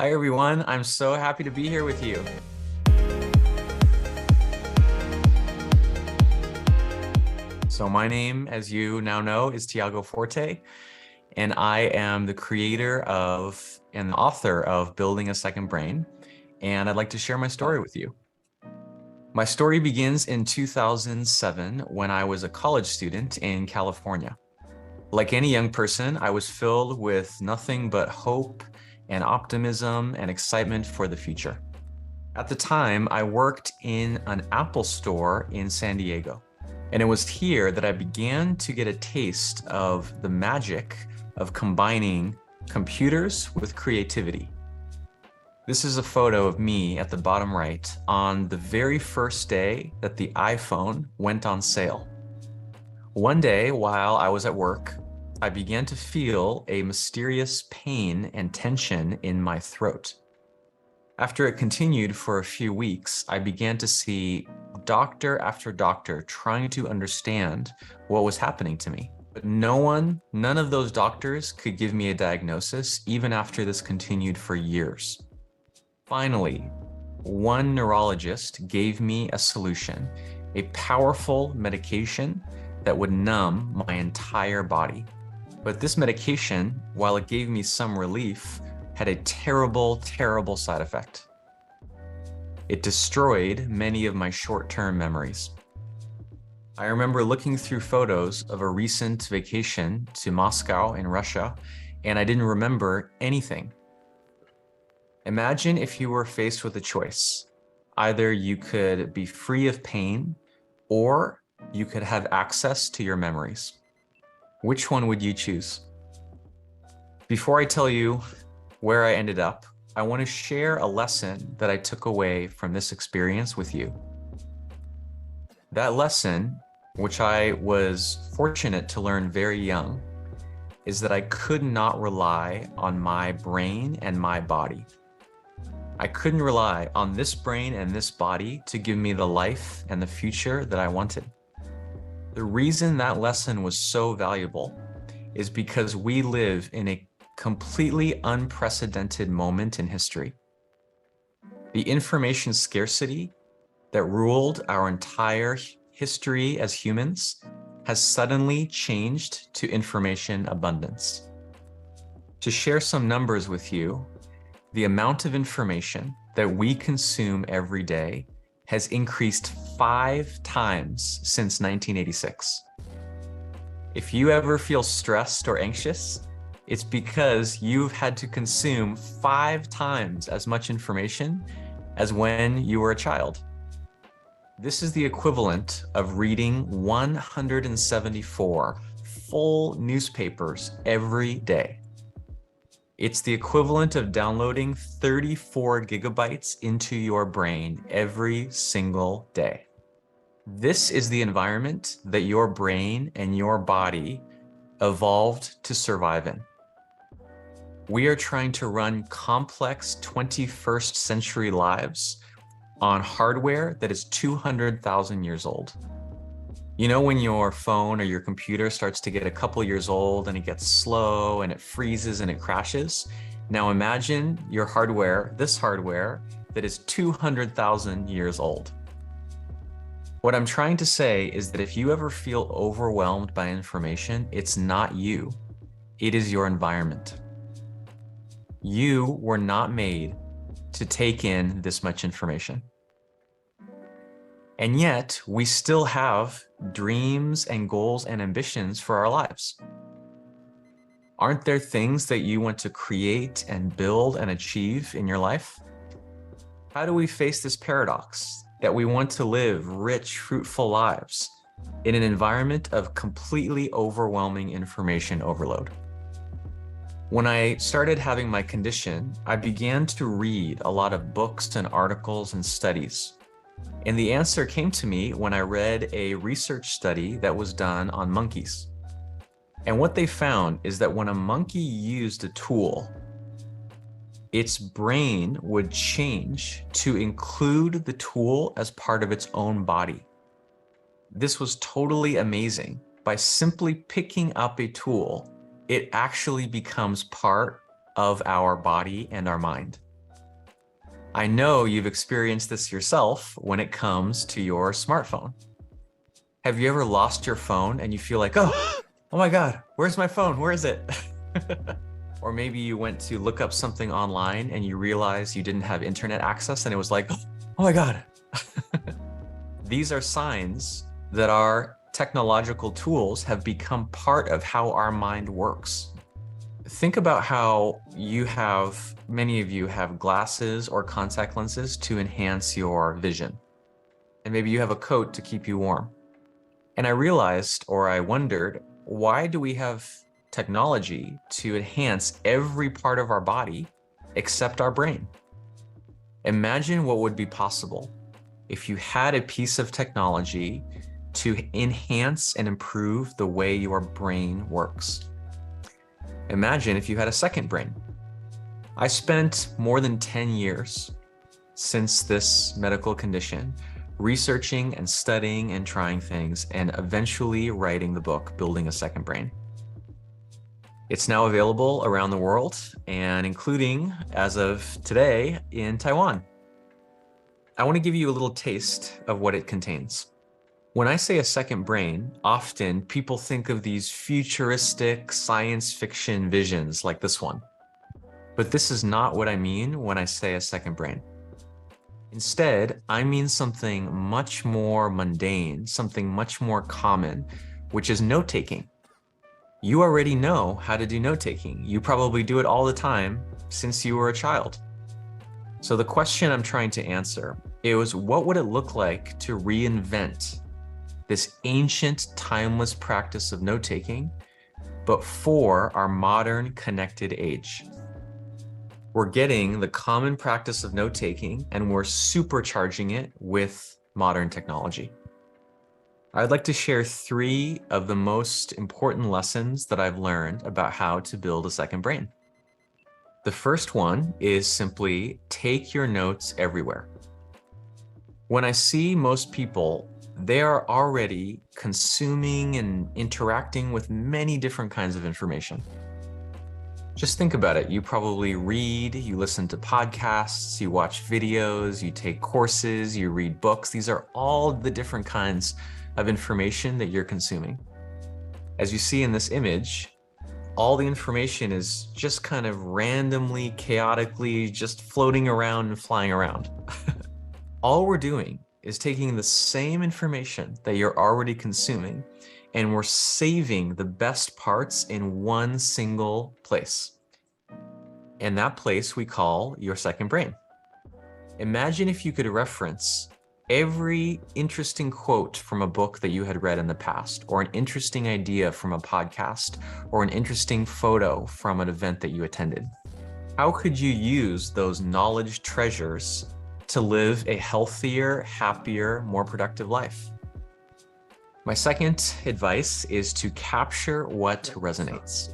Hi, everyone. I'm so happy to be here with you. So my name, as you now know, is Tiago Forte, and I am the creator of and the author of Building a Second Brain, and I'd like to share my story with you. My story begins in 2007 when I was a college student in California. Like any young person, I was filled with nothing but hope and optimism and excitement for the future. At the time, I worked in an Apple store in San Diego. And it was here that I began to get a taste of the magic of combining computers with creativity. This is a photo of me at the bottom right on the very first day that the iPhone went on sale. One day while I was at work, I began to feel a mysterious pain and tension in my throat. After it continued for a few weeks, I began to see doctor after doctor trying to understand what was happening to me. But none of those doctors could give me a diagnosis, even after this continued for years. Finally, one neurologist gave me a solution, a powerful medication that would numb my entire body. But this medication, while it gave me some relief, had a terrible, terrible side effect. It destroyed many of my short-term memories. I remember looking through photos of a recent vacation to Moscow in Russia, and I didn't remember anything. Imagine if you were faced with a choice. Either you could be free of pain, or you could have access to your memories. Which one would you choose? Before I tell you where I ended up, I want to share a lesson that I took away from this experience with you. That lesson, which I was fortunate to learn very young, is that I could not rely on my brain and my body. I couldn't rely on this brain and this body to give me the life and the future that I wanted. The reason that lesson was so valuable is because we live in a completely unprecedented moment in history. The information scarcity that ruled our entire history as humans has suddenly changed to information abundance. To share some numbers with you, the amount of information that we consume every day has increased 5 times since 1986. If you ever feel stressed or anxious, it's because you've had to consume 5 times as much information as when you were a child. This is the equivalent of reading 174 full newspapers every day. It's the equivalent of downloading 34 gigabytes into your brain every single day. This is the environment that your brain and your body evolved to survive in. We are trying to run complex 21st century lives on hardware that is 200,000 years old. You know when your phone or your computer starts to get a couple years old and it gets slow and it freezes and it crashes? Now imagine your hardware, this hardware, that is 200,000 years old. What I'm trying to say is that if you ever feel overwhelmed by information, it's not you, it is your environment. You were not made to take in this much information. And yet, we still have dreams and goals and ambitions for our lives. Aren't there things that you want to create and build and achieve in your life? How do we face this paradox that we want to live rich, fruitful lives in an environment of completely overwhelming information overload? When I started having my condition, I began to read a lot of books and articles and studies. And the answer came to me when I read a research study that was done on monkeys. And what they found is that when a monkey used a tool, its brain would change to include the tool as part of its own body. This was totally amazing. By simply picking up a tool, it actually becomes part of our body and our mind. I know you've experienced this yourself when it comes to your smartphone. Have you ever lost your phone and you feel like, oh my God, where's my phone? Where is it? Or maybe you went to look up something online and you realized you didn't have internet access and it was like, oh my God. These are signs that our technological tools have become part of how our mind works. Think about how many of you have glasses or contact lenses to enhance your vision. And maybe you have a coat to keep you warm. And I wondered, why do we have technology to enhance every part of our body except our brain? Imagine what would be possible if you had a piece of technology to enhance and improve the way your brain works. Imagine if you had a second brain. I spent more than 10 years since this medical condition researching and studying and trying things and eventually writing the book, Building a Second Brain. It's now available around the world and including, as of today, in Taiwan. I want to give you a little taste of what it contains. When I say a second brain, often people think of these futuristic science fiction visions like this one. But this is not what I mean when I say a second brain. Instead, I mean something much more mundane, something much more common, which is note-taking. You already know how to do note-taking. You probably do it all the time since you were a child. So the question I'm trying to answer is, what would it look like to reinvent this ancient, timeless practice of note-taking, but for our modern connected age? We're getting the common practice of note-taking and we're supercharging it with modern technology. I'd like to share 3 of the most important lessons that I've learned about how to build a second brain. The first one is simply take your notes everywhere. When I see most people, they are already consuming and interacting with many different kinds of information. Just think about it. You probably read, you listen to podcasts, you watch videos, you take courses, you read books. These are all the different kinds of information that you're consuming. As you see in this image, all the information is just kind of randomly, chaotically, just floating around and flying around. All we're doing is taking the same information that you're already consuming and we're saving the best parts in one single place. And that place we call your second brain. Imagine if you could reference every interesting quote from a book that you had read in the past, or an interesting idea from a podcast, or an interesting photo from an event that you attended. How could you use those knowledge treasures to live a healthier, happier, more productive life? My second advice is to capture what resonates.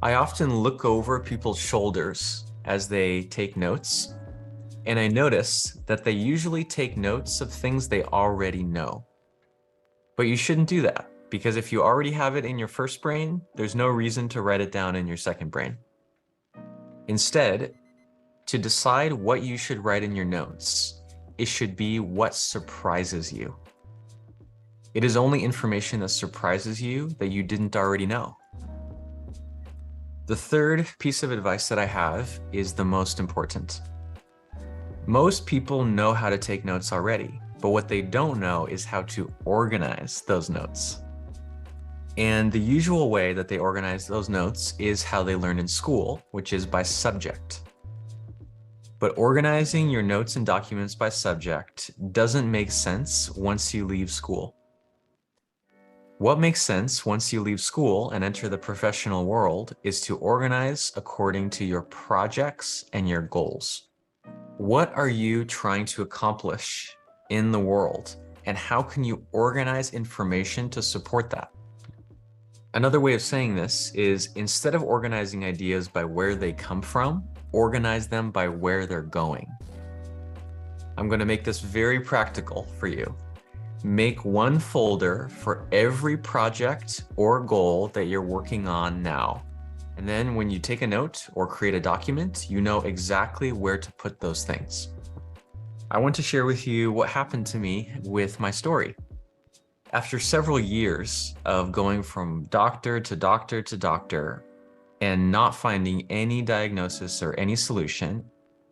I often look over people's shoulders as they take notes, and I notice that they usually take notes of things they already know. But you shouldn't do that, because if you already have it in your first brain, there's no reason to write it down in your second brain. Instead, to decide what you should write in your notes, it should be what surprises you. It is only information that surprises you that you didn't already know. The third piece of advice that I have is the most important. Most people know how to take notes already, but what they don't know is how to organize those notes. And the usual way that they organize those notes is how they learn in school, which is by subject. But organizing your notes and documents by subject doesn't make sense once you leave school. What makes sense once you leave school and enter the professional world is to organize according to your projects and your goals. What are you trying to accomplish in the world, and how can you organize information to support that? Another way of saying this is, instead of organizing ideas by where they come from, organize them by where they're going. I'm going to make this very practical for you. Make one folder for every project or goal that you're working on now, And then when you take a note or create a document, you know exactly where to put those things. I want to share with you what happened to me with my story. After several years of going from doctor to doctor to doctor and not finding any diagnosis or any solution,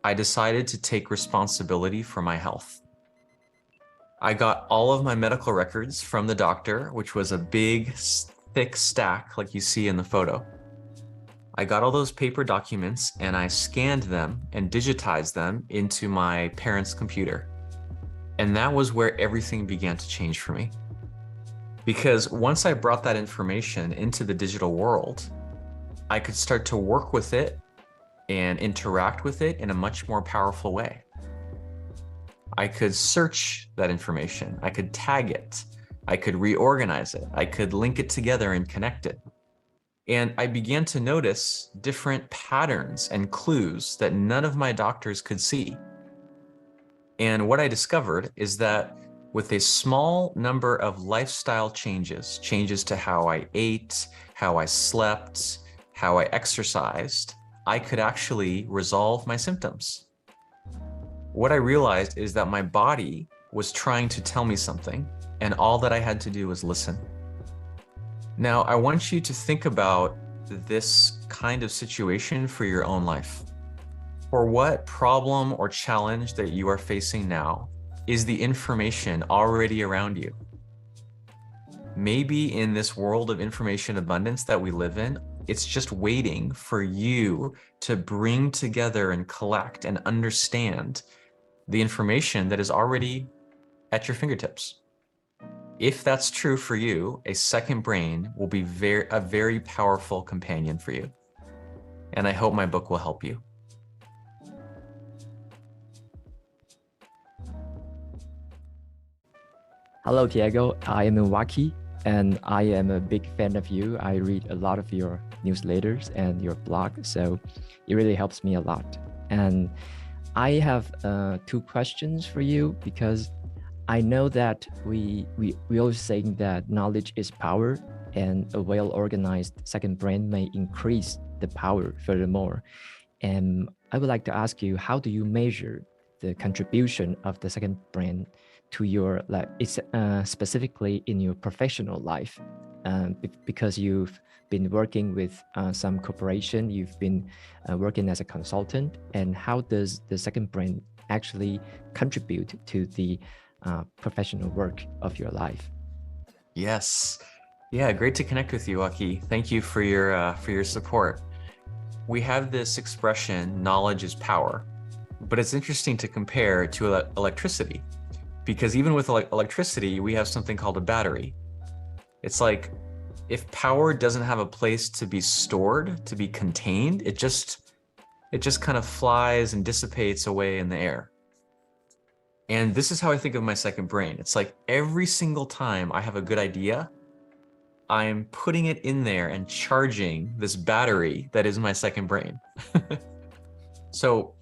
I decided to take responsibility for my health. I got all of my medical records from the doctor, which was a big, thick stack like you see in the photo. I got all those paper documents and I scanned them and digitized them into my parents' computer. And that was where everything began to change for me. Because once I brought that information into the digital world, I could start to work with it and interact with it in a much more powerful way. I could search that information, I could tag it, I could reorganize it, I could link it together and connect it. And I began to notice different patterns and clues that none of my doctors could see. And what I discovered is that with a small number of lifestyle changes, changes to how I ate, how I slept, how I exercised, I could actually resolve my symptoms. What I realized is that my body was trying to tell me something, and all that I had to do was listen. Now, I want you to think about this kind of situation for your own life. For what problem or challenge that you are facing now is the information already around you? Maybe in this world of information abundance that we live in, it's just waiting for you to bring together and collect and understand the information that is already at your fingertips. If that's true for you, a second brain will be a very powerful companion for you. And I hope my book will help you. Hello, Tiago. I am Waki, and I am a big fan of you. I read a lot of your newsletters and your blog, so it really helps me a lot. And I have two questions for you, because I know that we always saying that knowledge is power, and a well-organized second brain may increase the power furthermore. And I would like to ask you, how do you measure the contribution of the second brain to your life, specifically in your professional life? Because you've been working with some corporation, you've been working as a consultant, and how does the second brain actually contribute to the professional work of your life? Yes. Yeah, great to connect with you, Waki. Thank you for your support. We have this expression, knowledge is power, but it's interesting to compare to electricity, because even with electricity, we have something called a battery. It's like, if power doesn't have a place to be stored, to be contained, it just kind of flies and dissipates away in the air. And this is how I think of my second brain. It's like every single time I have a good idea, I'm putting it in there and charging this battery that is my second brain. So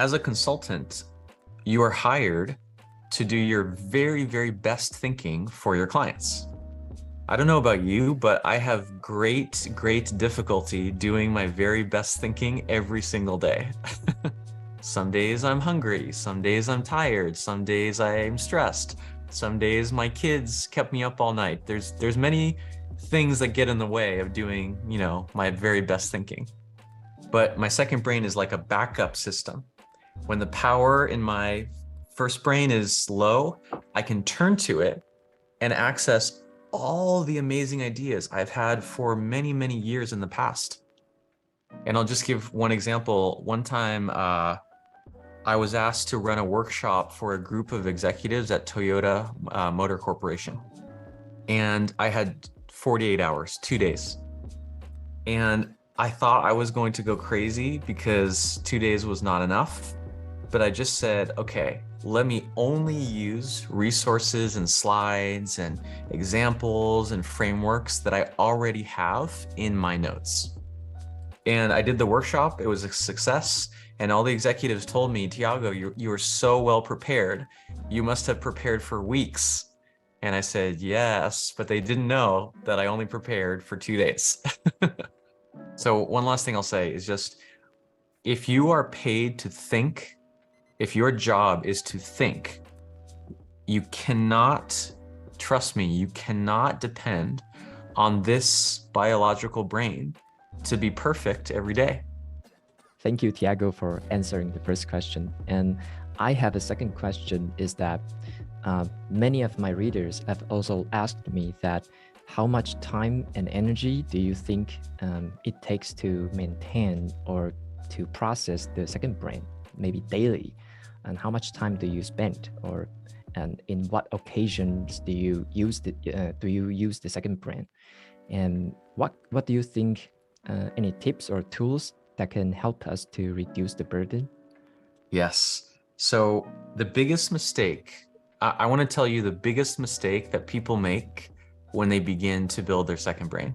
as a consultant, you are hired to do your very, very best thinking for your clients. I don't know about you, but I have great difficulty doing my very best thinking every single day. Some days I'm hungry, some days I'm tired, some days I'm stressed, some days my kids kept me up all night. There's many things that get in the way of doing, my very best thinking. But my second brain is like a backup system. When the power in my first brain is low, I can turn to it and access all the amazing ideas I've had for many, many years in the past. And I'll just give one example. One time, I was asked to run a workshop for a group of executives at Toyota Motor Corporation. And I had 48 hours, 2 days. And I thought I was going to go crazy because 2 days was not enough. But I just said, okay, let me only use resources and slides and examples and frameworks that I already have in my notes. And I did the workshop. It was a success. And all the executives told me, Tiago, you were so well prepared. You must have prepared for weeks. And I said, yes, but they didn't know that I only prepared for 2 days. So one last thing I'll say is just, if you are paid to think, if your job is to think, you cannot, trust me, you cannot depend on this biological brain to be perfect every day. Thank you, Tiago, for answering the first question. And I have a second question, is that many of my readers have also asked me that how much time and energy do you think it takes to maintain or to process the second brain, maybe daily? And how much time do you spend, and in what occasions do you use the second brain? And what do you think, any tips or tools that can help us to reduce the burden? Yes. So the biggest mistake, I want to tell you the biggest mistake that people make when they begin to build their second brain,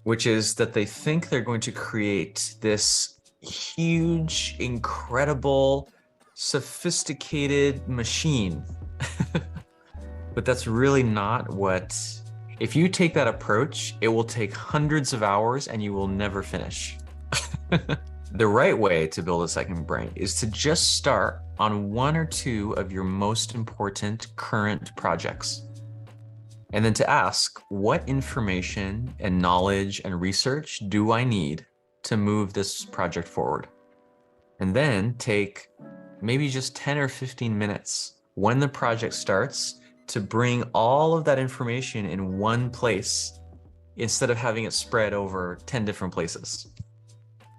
which is that they think they're going to create this huge, incredible, sophisticated machine. But that's really not what, if you take that approach, it will take hundreds of hours and you will never finish. The right way to build a second brain is to just start on one or two of your most important current projects. And then to ask, what information and knowledge and research do I need to move this project forward? And then take maybe just 10 or 15 minutes when the project starts to bring all of that information in one place instead of having it spread over 10 different places.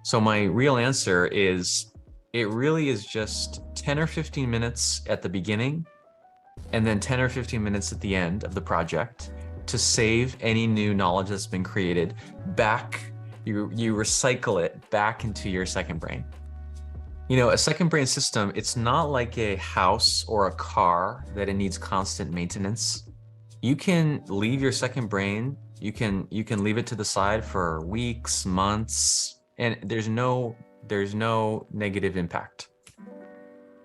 So my real answer is, it really is just 10 or 15 minutes at the beginning and then 10 or 15 minutes at the end of the project to save any new knowledge that's been created back. You recycle it back into your second brain. You know, a second brain system, it's not like a house or a car that it needs constant maintenance. You can leave your second brain, you can leave it to the side for weeks, months, and there's no negative impact.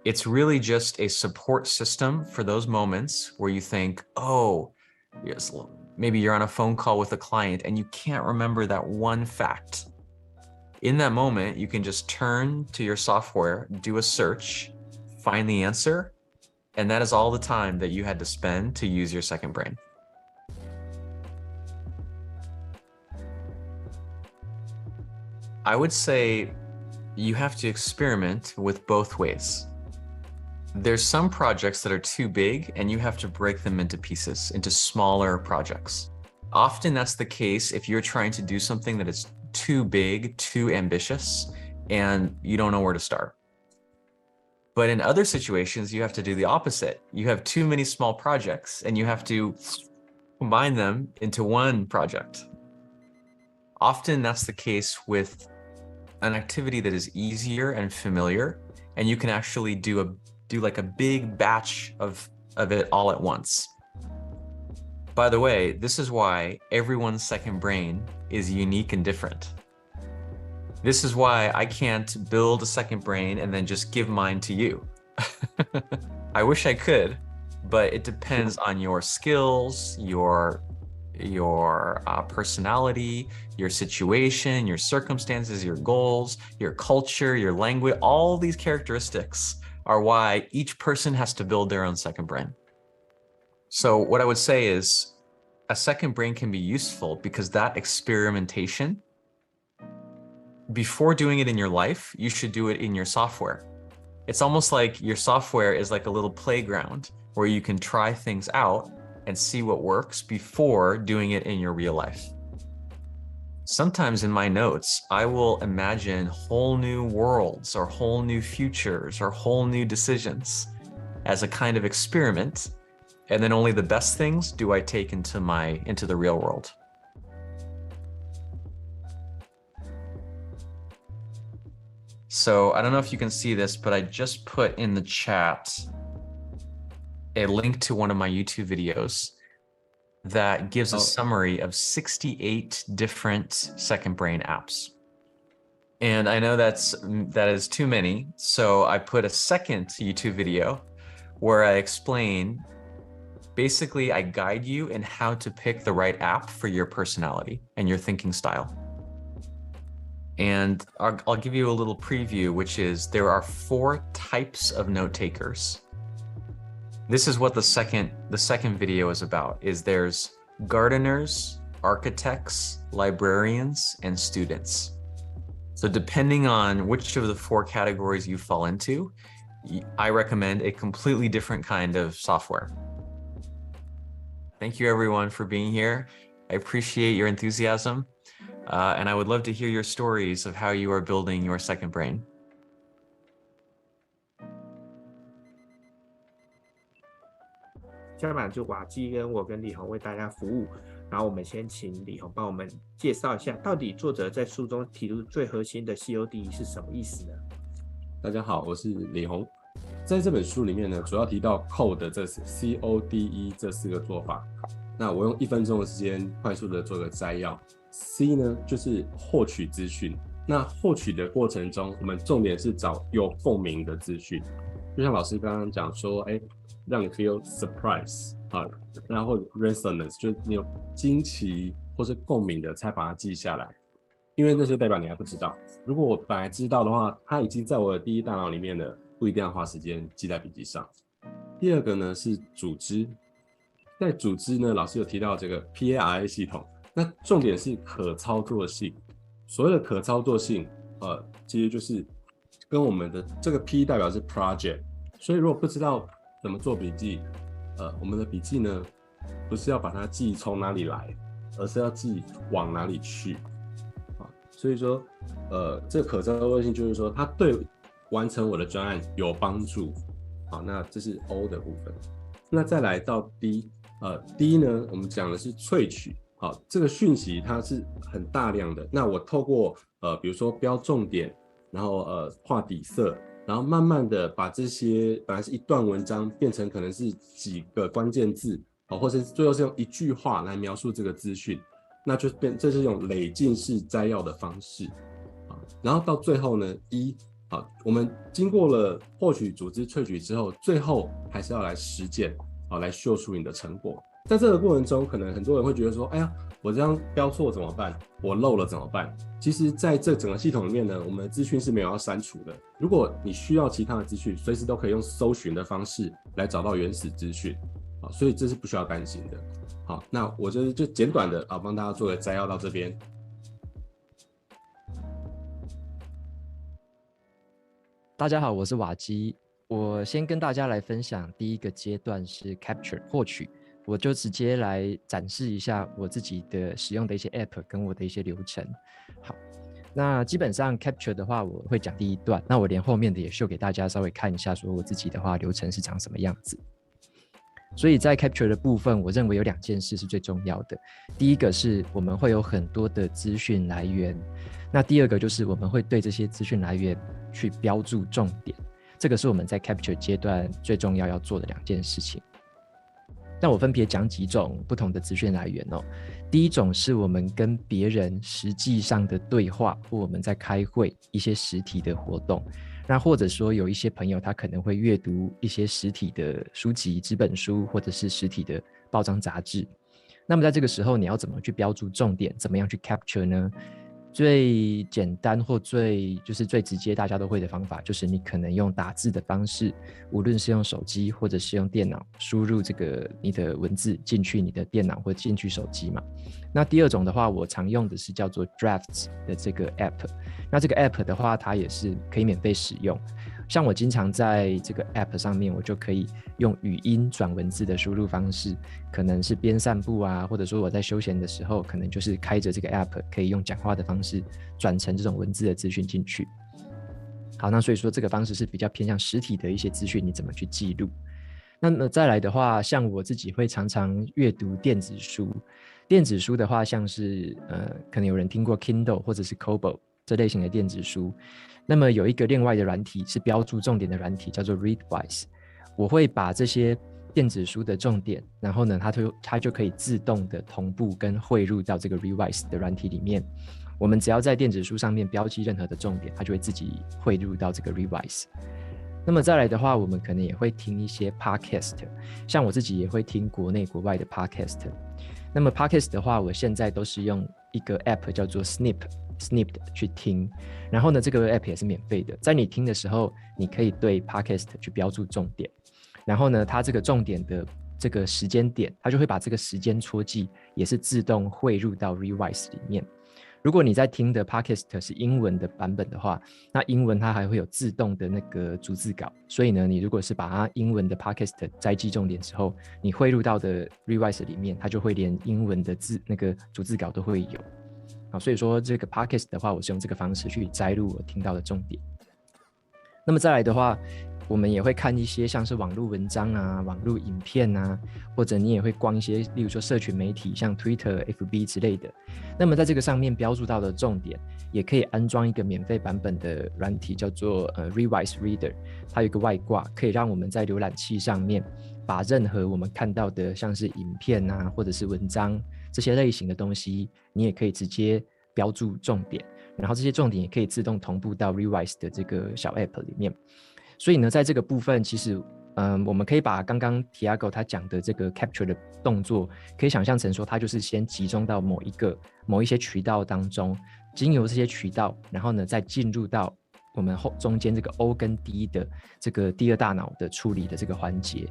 It's really just a support system for those moments where you think, oh, yes, maybe you're on a phone call with a client and you can't remember that one fact. In that moment, you can just turn to your software, do a search, find the answer, and that is all the time that you had to spend to use your second brain. I would say you have to experiment with both ways. There's some projects that are too big and you have to break them into pieces, into smaller projects. Often that's the case if you're trying to do something that is too big, too ambitious, and you don't know where to start. But in other situations, you have to do the opposite. You have too many small projects and you have to combine them into one project. Often that's the case with an activity that is easier and familiar, and you can actually do like a big batch of it all at once. By the way, this is why everyone's second brain is unique and different. This is why I can't build a second brain and then just give mine to you. I wish I could, but it depends on your skills, your personality, your situation, your circumstances, your goals, your culture, your language. All these characteristics are why each person has to build their own second brain. So what I would say is, a second brain can be useful because that experimentation, before doing it in your life, you should do it in your software. It's almost like your software is like a little playground where you can try things out and see what works before doing it in your real life. Sometimes in my notes, I will imagine whole new worlds or whole new futures or whole new decisions as a kind of experiment. And then only the best things do I take into the real world. So I don't know if you can see this, but I just put in the chat a link to one of my YouTube videos that gives a summary of 68 different second brain apps. And I know that is too many. So I put a second YouTube video where I explain, basically I guide you in how to pick the right app for your personality and your thinking style. And I'll give you a little preview, which is there are 4 types of note takers. This is what the second video is about, is there's gardeners, architects, librarians, and students. So depending on which of the 4 categories you fall into, I recommend a completely different kind of software. Thank you everyone for being here. I appreciate your enthusiasm. And I would love to hear your stories of how you are building your second brain. 下面就瓦基跟我跟礼宏为大家服务，然后我们先请礼宏帮我们介绍一下，到底作者在书中提出最核心的 C.O.D.E 是什么意思呢？大家好，我是礼宏。在这本书里面呢，主要提到 C.O.D.E 这C.O.D.E 这4个做法。那我用1分钟的时间快速的做个摘要。C 呢，就是获取资讯。那获取的过程中，我们重点是找有共鸣的资讯。就像老师刚刚讲说，让你 feel surprise 啊，然后 resonance 就是你有惊奇或是共鸣的，才把它记下来。因为那就代表你还不知道。如果我本来知道的话，它已经在我的第一大脑里面了，不一定要花时间记在笔记上。第二个呢是组织，在组织呢，老师有提到这个 PARA 系统，那重点是可操作性。所谓的可操作性，其实就是跟我们的这个 P 代表是 project， 所以如果不知道怎么做笔记，我们的笔记呢，不是要把它记从哪里来，而是要记往哪里去。所以说，这个可操作性就是说，它对完成我的专案有帮助。好，那这是 O 的部分。那再来到 D，D 呢，我们讲的是萃取。好，这个讯息它是很大量的。那我透过比如说标重点，然后画底色，然后慢慢的把这些本来是一段文章变成可能是几个关键字，或者最后是用一句话来描述这个资讯。那就这是一种累进式摘要的方式，然后到最后呢，我们经过了获取、组织、萃取之后，最后还是要来实践，来秀出你的成果。在这个过程中，可能很多人会觉得说，哎呀，我这样标错怎么办？我漏了怎么办？其实在这整个系统里面呢，我们的资讯是没有要删除的。如果你需要其他的资讯，随时都可以用搜寻的方式来找到原始资讯，所以这是不需要担心的。好，那我就简短的帮大家做个摘要到这边。大家好，我是瓦基。我先跟大家来分享第一个阶段是 capture 获取，我就直接来展示一下我自己的使用的一些 app 跟我的一些流程。好，那基本上 capture 的话，我会讲第一段，那我连后面的也秀给大家稍微看一下，说我自己的话流程是长什么样子。所以在 capture 的部分，我认为有2件事是最重要的。第一个是我们会有很多的资讯来源，那第二个就是我们会对这些资讯来源去标注重点，这个是我们在 capture 阶段最重要做的2件事情。那我分别讲几种不同的资讯来源。第一种是我们跟别人实际上的对话，或我们在开会一些实体的活动。那或者说有一些朋友他可能会阅读一些实体的书籍、纸本书，或者是实体的报章杂志。那么在这个时候你要怎么去标注重点，怎么样去 capture 呢？最简单或最直接大家都会的方法，就是你可能用打字的方式，无论是用手机或者是用电脑输入这个你的文字进去你的电脑或进去手机嘛。那第二种的话，我常用的是叫做 Drafts 的这个 app。那这个 app 的话，它也是可以免费使用。像我经常在这个 app 上面，我就可以用语音转文字的输入方式，可能是边散步啊，或者说我在休闲的时候，可能就是开着这个 app， 可以用讲话的方式转成这种文字的资讯进去。好，那所以说这个方式是比较偏向实体的一些资讯，你怎么去记录。那么再来的话，像我自己会常常阅读电子书。电子书的话，像是可能有人听过 Kindle 或者是 Kobo 这类型的电子书。那么有一个另外的软体是标注重点的软体，叫做 Readwise。我会把这些电子书的重点，然后呢，它就可以自动的同步跟汇入到这个 Readwise 的软体里面。我们只要在电子书上面标记任何的重点，它就会自己汇入到这个 Readwise。那么再来的话，我们可能也会听一些 podcast， 像我自己也会听国内国外的 podcast。那么 podcast 的话，我现在都是用一个 app 叫做 Snip， snipped 去听。然后呢，这个 app 也是免费的，在你听的时候，你可以对 podcast 去标注重点，然后呢，它这个重点的这个时间点，它就会把这个时间戳记也是自动汇入到 Rewise 里面。如果你在听的 podcast 是英文的版本的话，那英文它还会有自动的那个逐字稿，所以呢，你如果是把它英文的 podcast 摘记重点之后，你汇入到的 Rewise 里面，它就会连英文的那个逐字稿都会有。好，所以说这个 podcast 的话，我是用这个方式去摘录我听到的重点。那么再来的话，我们也会看一些像是网络文章啊、网络影片啊，或者你也会逛一些，例如说社群媒体，像 Twitter、FB 之类的。那么在这个上面标注到的重点，也可以安装一个免费版本的软体，叫做Rewise Reader， 它有一个外挂，可以让我们在浏览器上面把任何我们看到的像是影片啊，或者是文章这些类型的东西，你也可以直接标注重点，然后这些重点也可以自动同步到 Rewise 的这个小 App 里面。所以呢，在这个部分，其实我们可以把刚刚 Tiago 他讲的这个 capture 的动作，可以想象成说，他就是先集中到某一些渠道当中，经由这些渠道，然后呢，再进入到我们中间这个 O 跟 D 的这个第二大脑的处理的这个环节。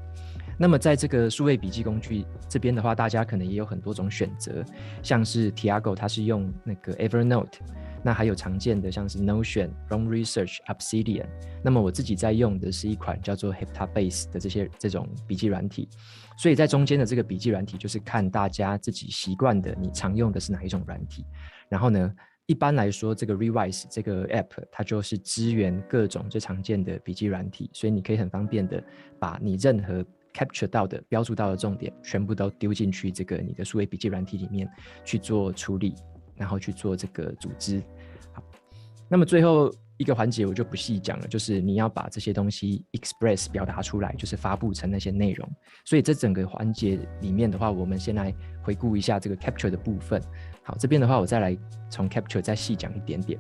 那么在这个数位笔记工具这边的话，大家可能也有很多种选择，像是 Tiago 他是用那个 Evernote， 那还有常见的像是 Notion、Roam Research、Obsidian。那么我自己在用的是一款叫做 Heptabase 的这种笔记软体。所以在中间的这个笔记软体，就是看大家自己习惯的，你常用的是哪一种软体。然后呢，一般来说，这个 Rewise 这个 App 它就是支援各种最常见的笔记软体，所以你可以很方便的把你任何 capture 到的标注到的重点全部都丢进去这个你的数位笔记软体里面去做处理，然后去做这个组织。好，那么最后一个环节我就不细讲了，就是你要把这些东西 express 表达出来，就是发布成那些内容。所以这整个环节里面的话，我们先来回顾一下这个 capture 的部分。好，这边的话我再来从 capture 再细讲一点点。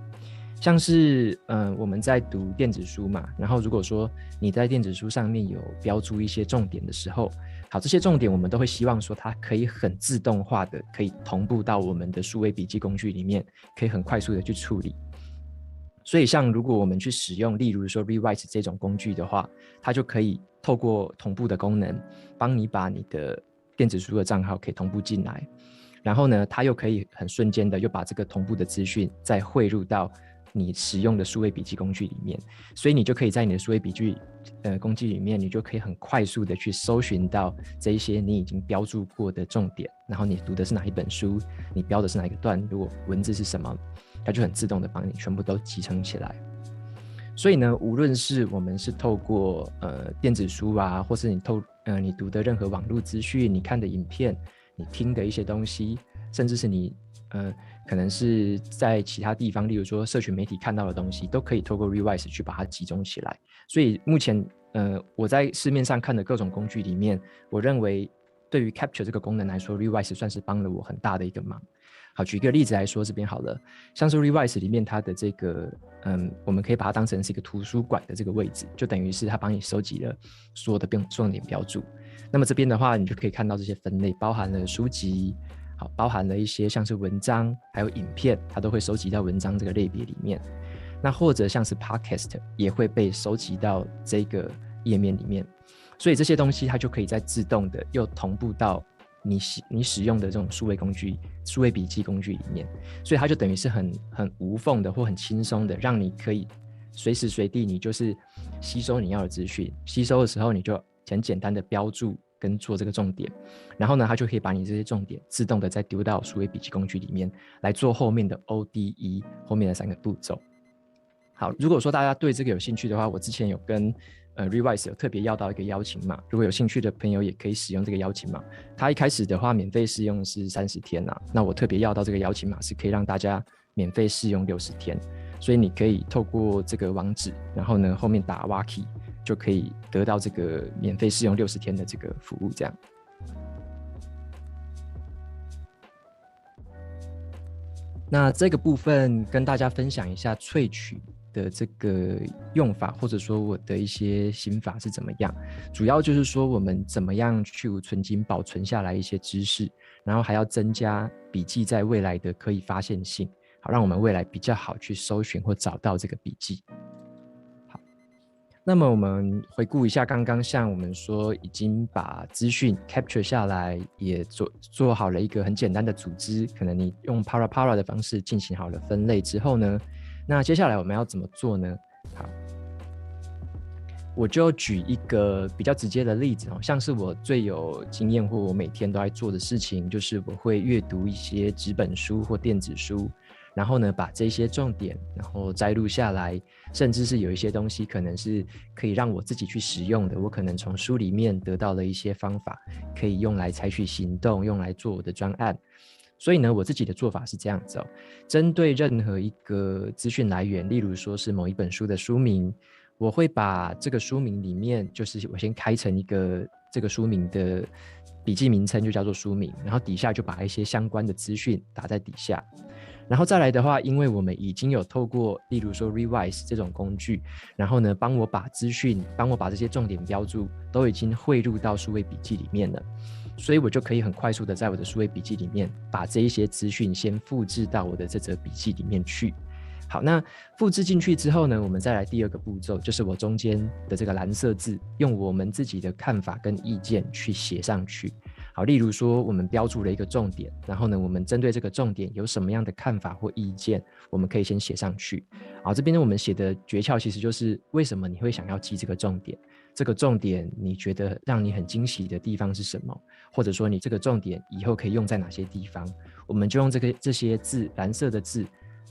像是我们在读电子书嘛，然后如果说你在电子书上面有标注一些重点的时候，好，这些重点我们都会希望说它可以很自动化的可以同步到我们的数位笔记工具里面，可以很快速的去处理。所以像如果我们去使用例如说 Rewise 这种工具的话，它就可以透过同步的功能帮你把你的电子书的账号可以同步进来，然后呢它又可以很瞬间的又把这个同步的资讯再汇入到你使用的数位笔记工具里面，所以你就可以在你的数位笔记工具里面，你就可以很快速的去搜寻到这一些你已经标注过的重点，然后你读的是哪一本书，你标的是哪一个段落，文字是什么，它就很自动的帮你全部都集成起来。所以呢，无论是我们是透过电子书啊，或是你读的任何网络资讯，你看的影片，你听的一些东西，甚至是你可能是在其他地方，例如说社群媒体看到的东西，都可以透过 Rewise 去把它集中起来。所以目前我在市面上看的各种工具里面，我认为对于 Capture 这个功能来说， Rewise 算是帮了我很大的一个忙。好，举一个例子来说，这边好了，像是 Rewise 里面它的这个我们可以把它当成是一个图书馆的这个位置，就等于是它帮你收集了所有的重点标注。那么这边的话，你就可以看到这些分类，包含了书籍，好，包含了一些像是文章，还有影片，它都会收集到文章这个类别里面。那或者像是 Podcast 也会被收集到这个页面里面，所以这些东西它就可以再自动的又同步到你使用的这种数位工具、数位笔记工具里面，所以它就等于是很无缝的或很轻松的，让你可以随时随地你就是吸收你要的资讯，吸收的时候你就很简单的标注跟做这个重点，然后呢，它就可以把你这些重点自动的再丢到数位笔记工具里面来做后面的 O.D.E 后面的3个步骤。好，如果说大家对这个有兴趣的话，我之前有跟Rewise 有特别要到一个邀请码，如果有兴趣的朋友也可以使用这个邀请码。它一开始的话免费试用是30天啊，那我特别要到这个邀请码是可以让大家免费试用60天，所以你可以透过这个网址，然后呢后面打 Waki 就可以得到这个免费试用60天的这个服务这样。那这个部分跟大家分享一下萃取的这个用法，或者说我的一些心法是怎么样，主要就是说我们怎么样去存精保存下来一些知识，然后还要增加笔记在未来的可以发现性。好，让我们未来比较好去搜寻或找到这个笔记。好，那么我们回顾一下刚刚，像我们说已经把资讯 capture 下来，也做好了一个很简单的组织，可能你用 para 的方式进行好了分类之后呢，那接下来我们要怎么做呢？好，我就举一个比较直接的例子，像是我最有经验或我每天都在做的事情，就是我会阅读一些纸本书或电子书，然后呢把这些重点然后摘录下来，甚至是有一些东西可能是可以让我自己去使用的，我可能从书里面得到了一些方法，可以用来采取行动，用来做我的专案。所以呢，我自己的做法是这样子针对任何一个资讯来源，例如说是某一本书的书名，我会把这个书名里面，就是我先开成一个这个书名的笔记名称，就叫做书名，然后底下就把一些相关的资讯打在底下。然后再来的话，因为我们已经有透过例如说 Revise 这种工具，然后呢帮我把资讯，帮我把这些重点标注都已经汇入到数位笔记里面了，所以我就可以很快速的在我的数位笔记里面把这一些资讯先复制到我的这则笔记里面去。好，那复制进去之后呢，我们再来第二个步骤，就是我中间的这个蓝色字，用我们自己的看法跟意见去写上去。好，例如说我们标注了一个重点，然后呢，我们针对这个重点有什么样的看法或意见，我们可以先写上去。好，这边呢我们写的诀窍其实就是为什么你会想要记这个重点，这个重点你觉得让你很惊喜的地方是什么，或者说你这个重点以后可以用在哪些地方，我们就用这些字，蓝色的字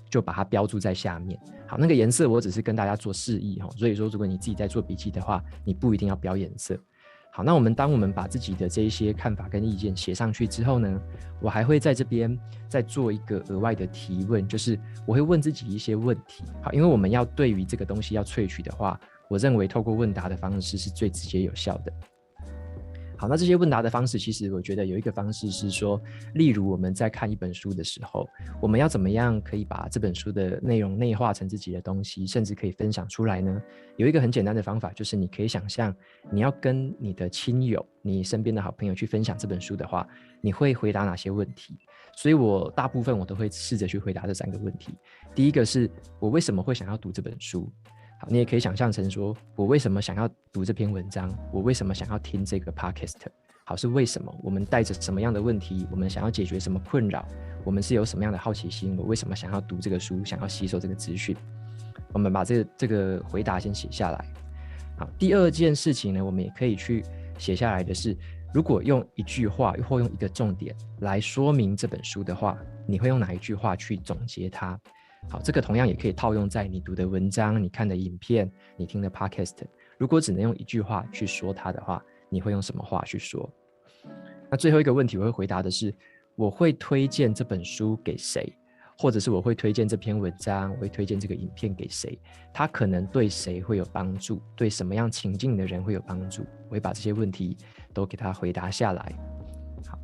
就把它标注在下面。好，那个颜色我只是跟大家做示意，所以说如果你自己在做笔记的话，你不一定要标颜色。好，那当我们把自己的这一些看法跟意见写上去之后呢，我还会在这边再做一个额外的提问，就是我会问自己一些问题。好，因为我们要对于这个东西要萃取的话，我认为透过问答的方式是最直接有效的。好，那这些问答的方式，其实我觉得有一个方式是说，例如我们在看一本书的时候，我们要怎么样可以把这本书的内容内化成自己的东西，甚至可以分享出来呢？有一个很简单的方法，就是你可以想象你要跟你的亲友、你身边的好朋友去分享这本书的话，你会回答哪些问题？所以我大部分我都会试着去回答这3个问题。第一个是我为什么会想要读这本书？好，你也可以想象成说，我为什么想要读这篇文章？我为什么想要听这个 podcast？ 好，是为什么？我们带着什么样的问题？我们想要解决什么困扰？我们是有什么样的好奇心？我为什么想要读这个书？想要吸收这个资讯？我们把这个回答先写下来。好，第二件事情呢，我们也可以去写下来的是，如果用一句话或用一个重点来说明这本书的话，你会用哪一句话去总结它？好，这个同样也可以套用在你读的文章、你看的影片、你听的 podcast。如果只能用一句话去说它的话，你会用什么话去说？那最后一个问题我会回答的是，我会推荐这本书给谁？或者是我会推荐这篇文章，我会推荐这个影片给谁？它可能对谁会有帮助？对什么样情境的人会有帮助？我会把这些问题都给他回答下来。好，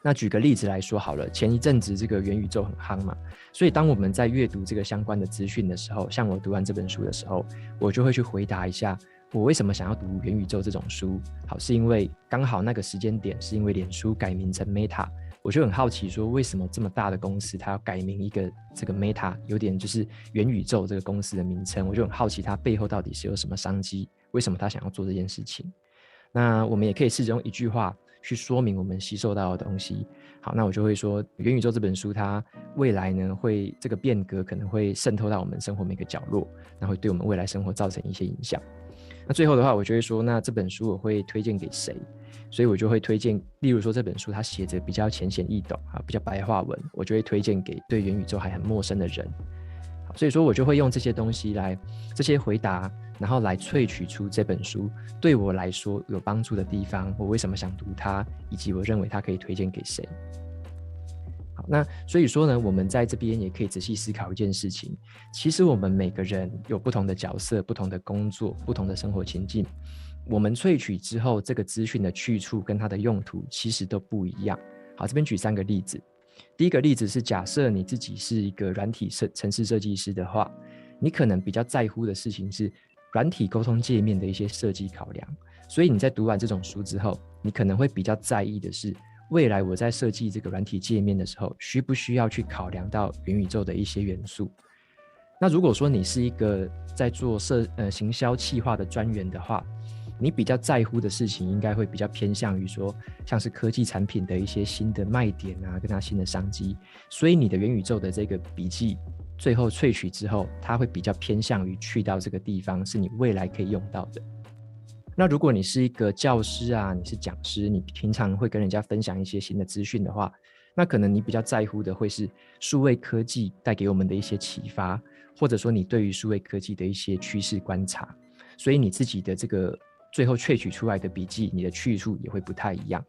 那举个例子来说好了，前一阵子这个元宇宙很夯嘛，所以当我们在阅读这个相关的资讯的时候，像我读完这本书的时候，我就会去回答一下，我为什么想要读元宇宙这种书？好，是因为刚好那个时间点是因为脸书改名成 Meta， 我就很好奇说，为什么这么大的公司它要改名一个这个 Meta， 有点就是元宇宙这个公司的名称，我就很好奇它背后到底是有什么商机，为什么它想要做这件事情。那我们也可以试着用一句话去说明我们吸收到的东西。好，那我就会说，元宇宙这本书它未来呢会这个变革可能会渗透到我们生活每个角落，那会对我们未来生活造成一些影响。那最后的话，我就会说，那这本书我会推荐给谁？所以我就会推荐，例如说这本书它写着比较浅显易懂比较白话文，我就会推荐给对元宇宙还很陌生的人。好，所以说我就会用这些东西来这些回答，然后来萃取出这本书对我来说有帮助的地方，我为什么想读它，以及我认为它可以推荐给谁。好，那所以说呢，我们在这边也可以仔细思考一件事情，其实我们每个人有不同的角色、不同的工作、不同的生活情境，我们萃取之后这个资讯的去处跟它的用途其实都不一样。好，这边举3个例子。第一个例子是，假设你自己是一个软体程式设计师的话，你可能比较在乎的事情是软体沟通界面的一些设计考量，所以你在读完这种书之后，你可能会比较在意的是未来我在设计这个软体界面的时候，需不需要去考量到元宇宙的一些元素。那如果说你是一个在做行销企划的专员的话，你比较在乎的事情应该会比较偏向于说像是科技产品的一些新的卖点啊，跟它新的商机，所以你的元宇宙的这个笔记最后萃取之后，它会比较偏向于去到这个地方是你未来可以用到的。那如果你是一个教师啊，你是讲师，你平常会跟人家分享一些新的资讯的话，那可能你比较在乎的会是数位科技带给我们的一些启发，或者说你对于数位科技的一些趋势观察，所以你自己的这个最后萃取出来的笔记，你的去处也会不太一样。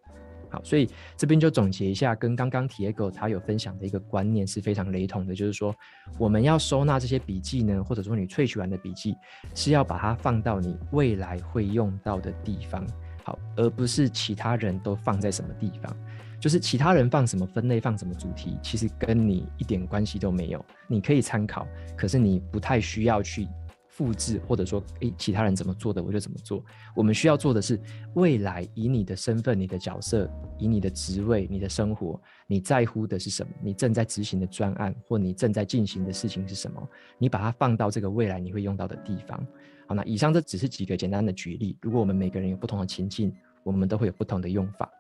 好，所以这边就总结一下，跟刚刚 Tiago 他有分享的一个观念是非常雷同的，就是说我们要收纳这些笔记呢，或者说你萃取完的笔记，是要把它放到你未来会用到的地方，好，而不是其他人都放在什么地方。就是其他人放什么分类，放什么主题，其实跟你一点关系都没有。你可以参考，可是你不太需要去复制，或者说其他人怎么做的我就怎么做。我们需要做的是未来以你的身份、你的角色、以你的职位、你的生活，你在乎的是什么，你正在执行的专案或你正在进行的事情是什么，你把它放到这个未来你会用到的地方。好，那以上这只是几个简单的举例，如果我们每个人有不同的情境，我们都会有不同的用法。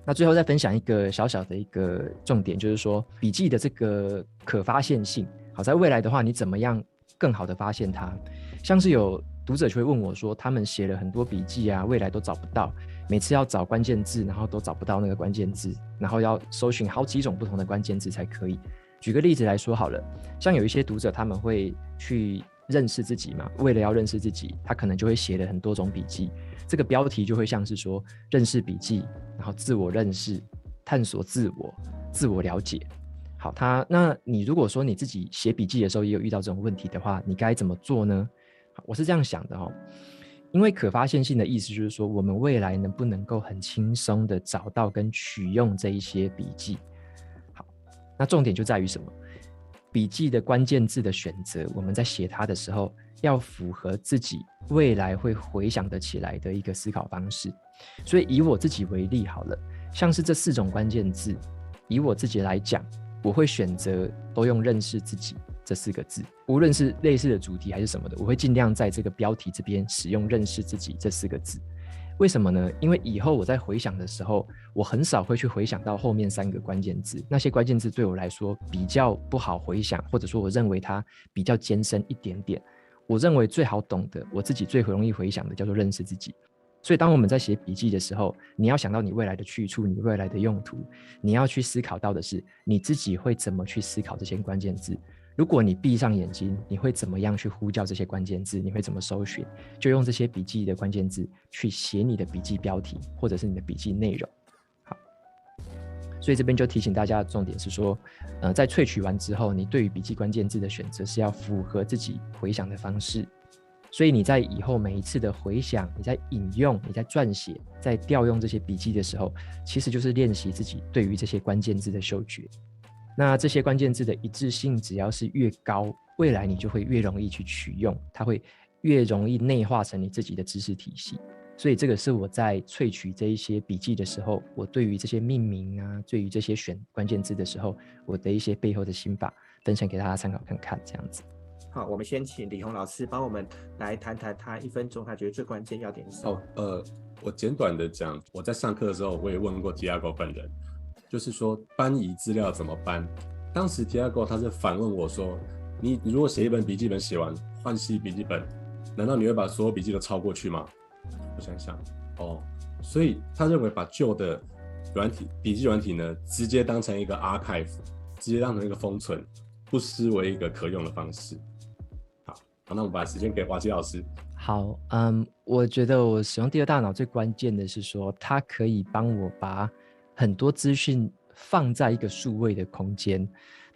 那最后再分享一个小小的一个重点，就是说笔记的这个可发现性。好，在未来的话，你怎么样更好的发现它？像是有读者就会问我说，他们写了很多笔记啊，未来都找不到，每次要找关键字，然后都找不到那个关键字，然后要搜寻好几种不同的关键字才可以。举个例子来说好了，像有一些读者他们会去认识自己嘛，为了要认识自己，他可能就会写了很多种笔记，这个标题就会像是说认识笔记，然后自我认识、探索自我、自我了解。好，那你如果说你自己写笔记的时候也有遇到这种问题的话，你该怎么做呢？我是这样想的哦，因为可发现性的意思就是说，我们未来能不能够很轻松的找到跟取用这一些笔记。好，那重点就在于什么？笔记的关键字的选择，我们在写它的时候要符合自己未来会回想得起来的一个思考方式。所以以我自己为例好了，像是这4种关键字，以我自己来讲，我会选择都用认识自己这4个字，无论是类似的主题还是什么的，我会尽量在这个标题这边使用认识自己这4个字。为什么呢？因为以后我在回想的时候，我很少会去回想到后面3个关键字，那些关键字对我来说比较不好回想，或者说我认为它比较艰深一点点。我认为最好懂的，我自己最容易回想的叫做认识自己。所以当我们在写笔记的时候，你要想到你未来的去处，你未来的用途，你要去思考到的是你自己会怎么去思考这些关键字。如果你闭上眼睛，你会怎么样去呼叫这些关键字？你会怎么搜寻？就用这些笔记的关键字去写你的笔记标题，或者是你的笔记内容。好，所以这边就提醒大家的重点是说，在萃取完之后，你对于笔记关键字的选择是要符合自己回想的方式。所以你在以后每一次的回想，你在引用，你在撰写，在调用这些笔记的时候，其实就是练习自己对于这些关键字的嗅觉。那这些关键字的一致性只要是越高，未来你就会越容易去取用，它会越容易内化成你自己的知识体系。所以这个是我在萃取这一些笔记的时候，我对于这些命名啊，对于这些选关键字的时候，我的一些背后的心法分享给大家参考看看，这样子。好，我们先请礼宏老师帮我们来谈谈他1分钟他觉得最关键要点是什么。我简短的讲，我在上课的时候我也问过 Tiago 本人，就是说搬移资料怎么搬。当时 Tiago 他是反问我说，你如果写一本笔记本写完换新笔记本，难道你会把所有笔记都抄过去吗？我想想，所以他认为把旧的笔记软体呢，直接当成一个 archive， 直接当成一个封存，不失为一个可用的方式。好，那我们把时间给瓦基老师。好，我觉得我使用第2大脑最关键的是说，它可以帮我把很多资讯放在一个数位的空间。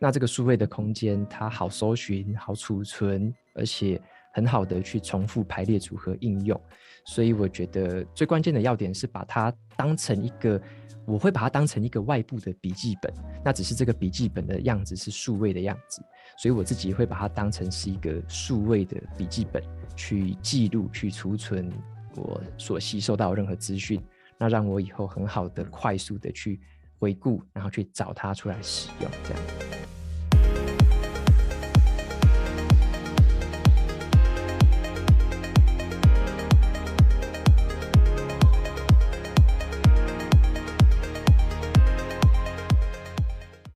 那这个数位的空间，它好搜寻、好储存，而且很好的去重复排列组合应用。所以我觉得最关键的要点是把它当成一个，我会把它当成一个外部的笔记本，那只是这个笔记本的样子是数位的样子，所以我自己会把它当成是一个数位的笔记本去记录、去储存我所吸收到的任何资讯，那让我以后很好的快速的去回顾，然后去找它出来使用这样。